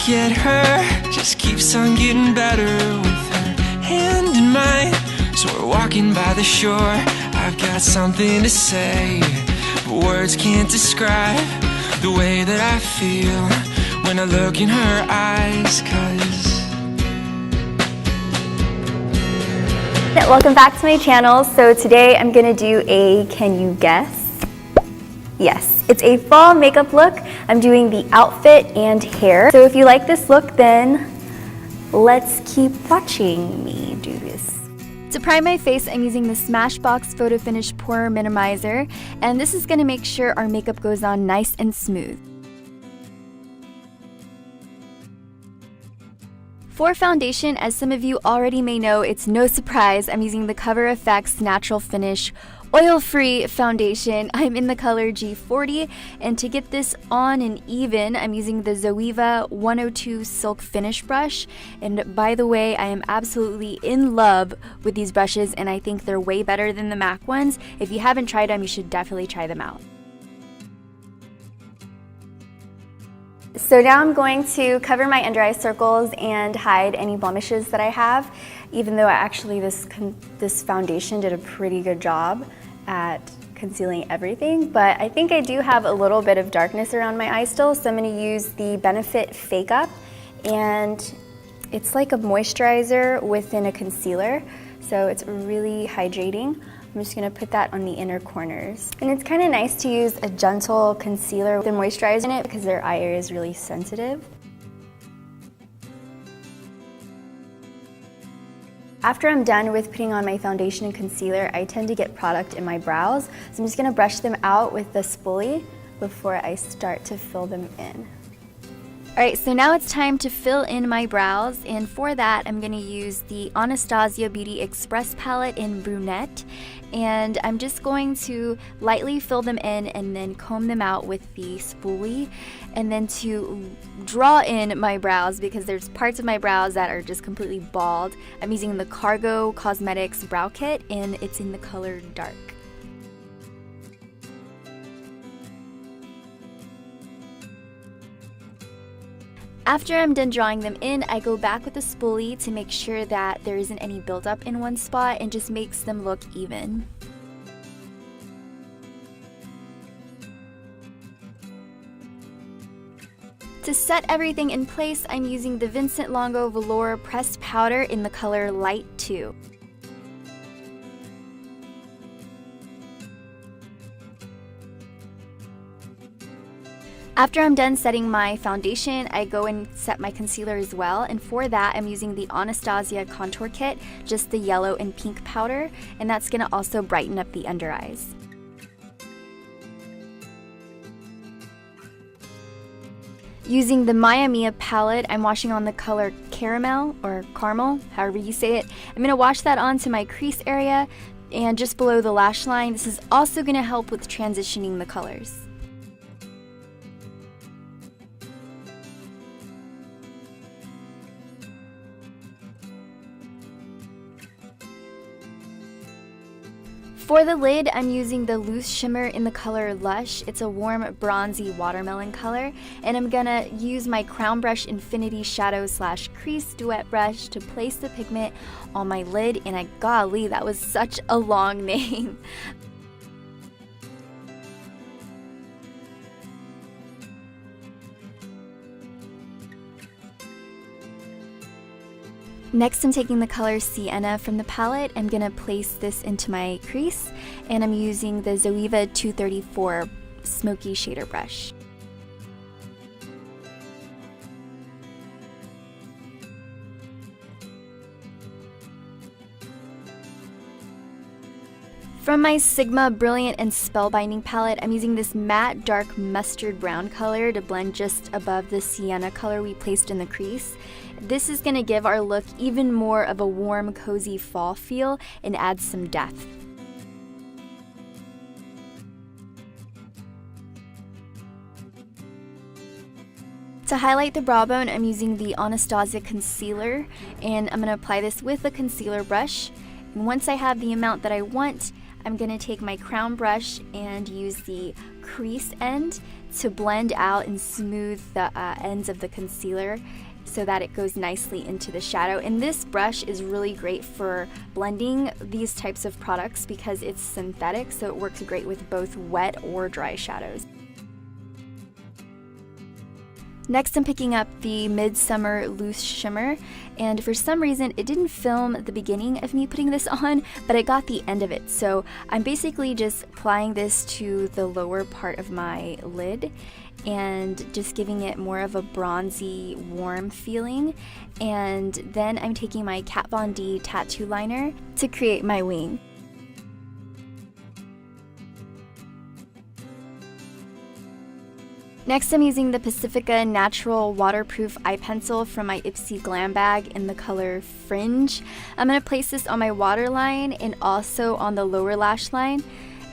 look at her, just keeps on getting better with her hand in mine. So we're walking by the shore, I've got something to say, but words can't describe the way that I feel when I look in her eyes, 'cause welcome back to my channel. So today I'm gonna do a can you guess? Yes, it's a fall makeup look. I'm doing the outfit and hair. So if you like this look, then let's keep watching me do this. To prime my face, I'm using the Smashbox Photo Finish Pore Minimizer, and this is gonna make sure our makeup goes on nice and smooth. For foundation, as some of you already may know, it's no surprise, I'm using the Cover FX Natural Finish Oil-Free Foundation. I'm in the color G40, and to get this on and even, I'm using the Zoeva 102 Silk Finish Brush. And by the way, I am absolutely in love with these brushes, and I think they're way better than the MAC ones. If you haven't tried them, you should definitely try them out. So now I'm going to cover my under eye circles and hide any blemishes that I have, even though actually this foundation did a pretty good job at concealing everything. But I think I do have a little bit of darkness around my eye still, so I'm going to use the Benefit Fake Up, and it's like a moisturizer within a concealer, so it's really hydrating. I'm just going to put that on the inner corners. And it's kind of nice to use a gentle concealer with a moisturizer in it because their eye area is really sensitive. After I'm done with putting on my foundation and concealer, I tend to get product in my brows. So I'm just going to brush them out with the spoolie before I start to fill them in. Alright, so now it's time to fill in my brows, and for that I'm going to use the Anastasia Beauty Express palette in Brunette, and I'm just going to lightly fill them in and then comb them out with the spoolie, and then to draw in my brows, because there's parts of my brows that are just completely bald, I'm using the Cargo Cosmetics Brow Kit, and it's in the color Dark. After I'm done drawing them in, I go back with the spoolie to make sure that there isn't any buildup in one spot and just makes them look even. To set everything in place, I'm using the Vincent Longo Velour Pressed Powder in the color Light 2. After I'm done setting my foundation, I go and set my concealer as well, and for that I'm using the Anastasia Contour Kit, just the yellow and pink powder, and that's going to also brighten up the under eyes. Using the Mia Mia palette, I'm washing on the color Caramel, or Caramel, however you say it. I'm going to wash that onto my crease area and just below the lash line. This is also going to help with transitioning the colors. For the lid, I'm using the loose shimmer in the color Lush. It's a warm bronzy watermelon color, and I'm gonna use my Crown Brush Infinity Shadow / Crease Duet Brush to place the pigment on my lid, and golly, that was such a long name. Next, I'm taking the color Sienna from the palette. I'm going to place this into my crease, and I'm using the Zoeva 234 Smoky Shader Brush. From my Sigma Brilliant and Spellbinding palette, I'm using this matte dark mustard brown color to blend just above the sienna color we placed in the crease. This is going to give our look even more of a warm, cozy fall feel and add some depth. To highlight the brow bone, I'm using the Anastasia concealer, and I'm going to apply this with a concealer brush. And once I have the amount that I want, I'm gonna take my crown brush and use the crease end to blend out and smooth the ends of the concealer so that it goes nicely into the shadow. And this brush is really great for blending these types of products because it's synthetic, so it works great with both wet or dry shadows. Next, I'm picking up the Midsummer Loose Shimmer, and for some reason it didn't film the beginning of me putting this on, but I got the end of it. So I'm basically just applying this to the lower part of my lid and just giving it more of a bronzy, warm feeling. And then I'm taking my Kat Von D tattoo liner to create my wing. Next, I'm using the Pacifica Natural Waterproof Eye Pencil from my Ipsy Glambag in the color Fringe. I'm going to place this on my waterline and also on the lower lash line.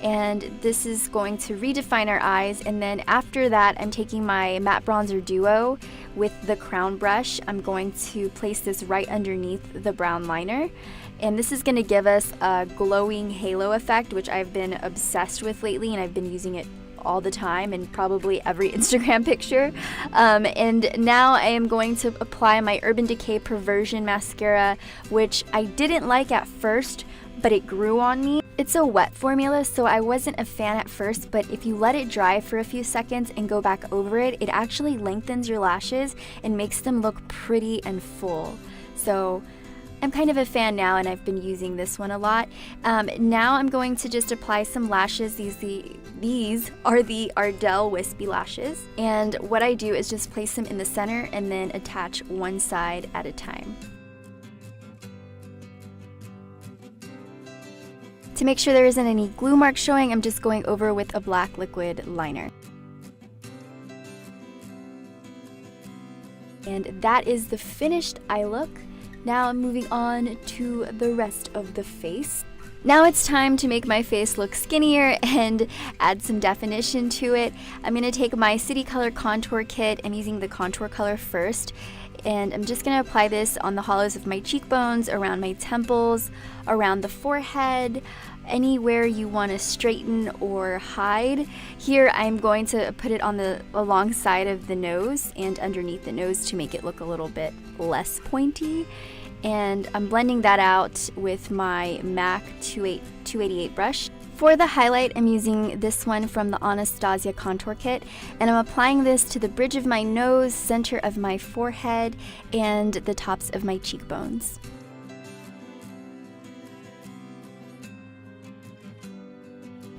And this is going to redefine our eyes. And then after that, I'm taking my Matte Bronzer Duo with the crown brush. I'm going to place this right underneath the brown liner. And this is going to give us a glowing halo effect, which I've been obsessed with lately, and I've been using it all the time and probably every Instagram picture. And now I am going to apply my Urban Decay Perversion Mascara, which I didn't like at first, but it grew on me. It's a wet formula, so I wasn't a fan at first, but if you let it dry for a few seconds and go back over it, it actually lengthens your lashes and makes them look pretty and full. So I'm kind of a fan now, and I've been using this one a lot. Now I'm going to just apply some lashes. These are the Ardell Wispy lashes. And what I do is just place them in the center and then attach one side at a time. To make sure there isn't any glue marks showing, I'm just going over with a black liquid liner. And that is the finished eye look. Now I'm moving on to the rest of the face. Now it's time to make my face look skinnier and add some definition to it. I'm going to take my City Color Contour Kit. I'm using the contour color first. And I'm just going to apply this on the hollows of my cheekbones, around my temples, around the forehead, anywhere you want to straighten or hide. Here I'm going to put it on the alongside of the nose and underneath the nose to make it look a little bit less pointy. And I'm blending that out with my MAC 288 brush. For the highlight, I'm using this one from the Anastasia Contour Kit, and I'm applying this to the bridge of my nose, center of my forehead, and the tops of my cheekbones.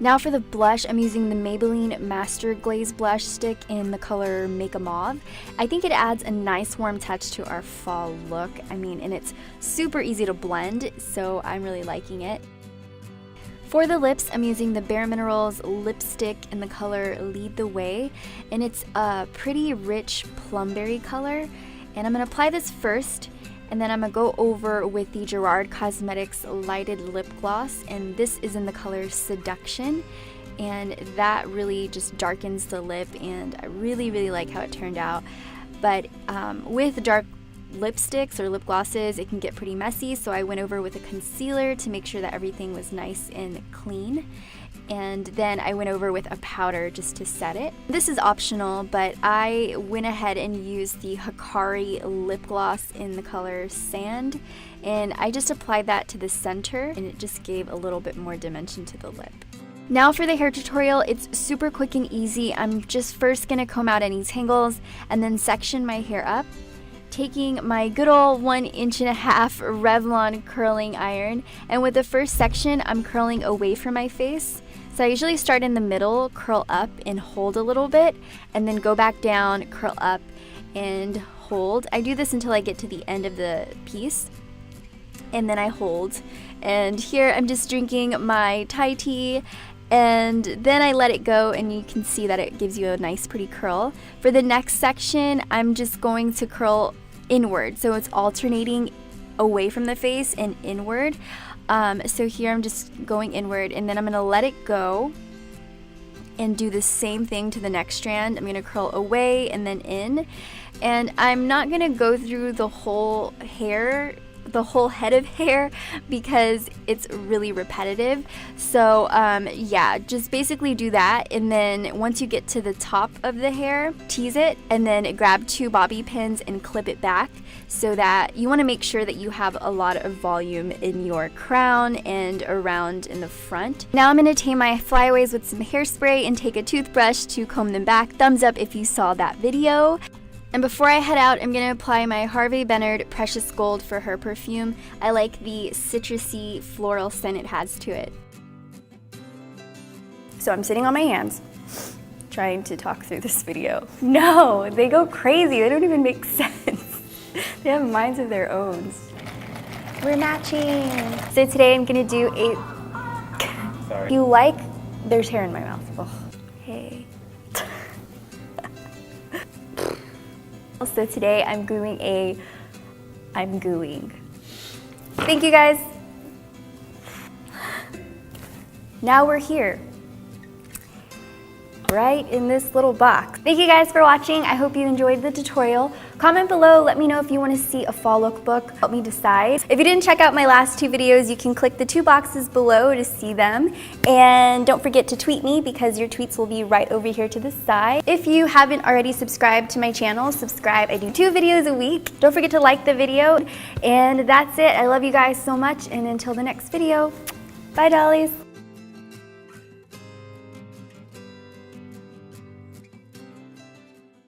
Now for the blush, I'm using the Maybelline Master Glaze Blush Stick in the color Make a Mauve. I think it adds a nice warm touch to our fall look. And it's super easy to blend, so I'm really liking it. For the lips, I'm using the Bare Minerals lipstick in the color Lead the Way, and it's a pretty rich plumberry color. And I'm going to apply this first, and then I'm going to go over with the Gerard Cosmetics Lighted Lip Gloss, and this is in the color Seduction, and that really just darkens the lip, and I really, really like how it turned out. But with dark lipsticks or lip glosses, it can get pretty messy, so I went over with a concealer to make sure that everything was nice and clean. And then I went over with a powder just to set it. This is optional, but I went ahead and used the Hikari lip gloss in the color Sand, and I just applied that to the center, and it just gave a little bit more dimension to the lip. Now for the hair tutorial, it's super quick and easy. I'm just first gonna comb out any tangles and then section my hair up. Taking my good old 1.5 inch Revlon curling iron, and with the first section, I'm curling away from my face. So I usually start in the middle, curl up and hold a little bit, and then go back down, curl up and hold. I do this until I get to the end of the piece, and then I hold. And here I'm just drinking my Thai tea, and then I let it go, and you can see that it gives you a nice pretty curl. For the next section, I'm just going to curl inward, so it's alternating away from the face and inward. So here I'm just going inward, and then I'm going to let it go and do the same thing to the next strand. I'm going to curl away and then in, and I'm not going to go through the whole hair the whole head of hair because it's really repetitive. So yeah, just basically do that, and then once you get to the top of the hair, tease it and then grab 2 bobby pins and clip it back, so that you want to make sure that you have a lot of volume in your crown and around in the front. Now I'm going to tame my flyaways with some hairspray and take a toothbrush to comb them back. Thumbs up if you saw that video. And before I head out, I'm going to apply my Harvey Bennard Precious Gold for her perfume. I like the citrusy floral scent it has to it. So I'm sitting on my hands, trying to talk through this video. No, they go crazy. They don't even make sense. They have minds of their own. We're matching. So today I'm going to do a... Sorry. You like... There's hair in my mouth. Oh. Hey. So today I'm doing a... I'm gooing. Thank you guys. Now we're here. Right in this little box. Thank you guys for watching. I hope you enjoyed the tutorial. Comment below, let me know if you want to see a fall lookbook. Help me decide. If you didn't check out my last 2 videos, you can click the 2 boxes below to see them. And don't forget to tweet me because your tweets will be right over here to the side. If you haven't already subscribed to my channel, subscribe. I do 2 videos a week. Don't forget to like the video. And that's it. I love you guys so much. And until the next video, bye dollies.